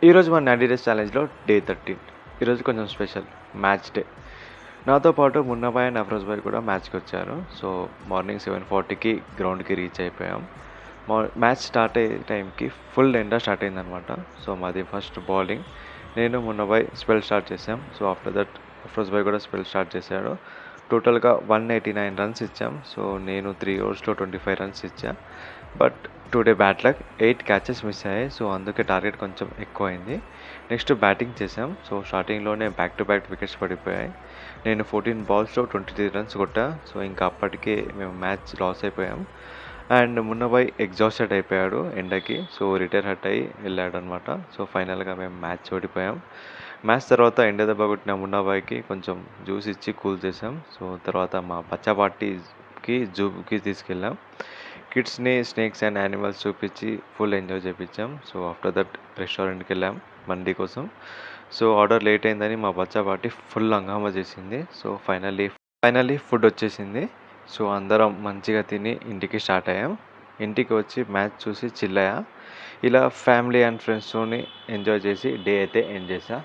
ఈరోజు మన 90 days ఛాలెంజ్‌లో day 13. ఈరోజు కొంచెం స్పెషల్ మ్యాచ్ డే. నాతో పాటు మున్నాబాయ్ అండ్ అఫ్రోజ్ బాయ్ కూడా మ్యాచ్‌కొచ్చారు. సో, మార్నింగ్ 7:40కి గ్రౌండ్‌కి రీచ్ అయిపోయాం. మ్యాచ్ స్టార్ట్ అయ్యే టైంకి ఫుల్ ఎండ స్టార్ట్ అయిందనమాట. సో, మాది ఫస్ట్ బౌలింగ్. నేను, మున్నాబాయ్ స్పెల్ స్టార్ట్ చేసాం. So, after that Afroz bhai కూడా స్పెల్ స్టార్ట్ చేశాడు. టోటల్‌గా 189 రన్స్ ఇచ్చాం. సో, నేను 3 ఓవర్స్‌లో 25 రన్స్ ఇచ్చా. But today bad luck 8 catches miss అయ్యాయి. సో, అందుకే టార్గెట్ కొంచెం ఎక్కువైంది. నెక్స్ట్ బ్యాటింగ్ చేసాం. సో, స్టార్టింగ్‌లోనే బ్యాక్ టు బ్యాక్ వికెట్స్ పడిపోయాయి. నేను 14 బాల్స్‌లో 23 రన్స్ కొట్టా. సో, ఇంకా అప్పటికే మేము మ్యాచ్ లాస్ అయిపోయాం. అండ్ మున్నాబాయ్ ఎగ్జాస్టెడ్ అయిపోయాడు ఎండకి. సో, రిటైర్ హర్ట్ అయ్యి వెళ్ళాడనమాట. సో, ఫైనల్‌గా మేము మ్యాచ్ ఓడిపోయాం. మ్యాచ్ తర్వాత ఎండ దెబ్బ కొట్టిన మున్నాబాయ్‌కి కొంచెం జ్యూస్ ఇచ్చి కూల్ చేసాం. సో, తర్వాత మా బచ్చా పార్టీకి జూకి తీసుకెళ్ళాం. కిడ్స్‌ని స్నేక్స్ అండ్ యానిమల్స్ చూపించి ఫుల్ ఎంజాయ్ చేపించాం. సో, ఆఫ్టర్ దట్ రెస్టారెంట్‌కి వెళ్ళాం మండి కోసం. సో, ఆర్డర్ లేట్ అయిందని మా బచ్చా పార్టీ ఫుల్ హంగామా చేసింది. సో, ఫైనల్లీ ఫుడ్ వచ్చేసింది. సో, అందరం మంచిగా తిని ఇంటికి స్టార్ట్ అయ్యాం. ఇంటికి వచ్చి మ్యాచ్ చూసి చిల్ అయ్యా. ఇలా ఫ్యామిలీ అండ్ ఫ్రెండ్స్‌తోని ఎంజాయ్ చేసి డే అయితే ఎండ్ చేశా.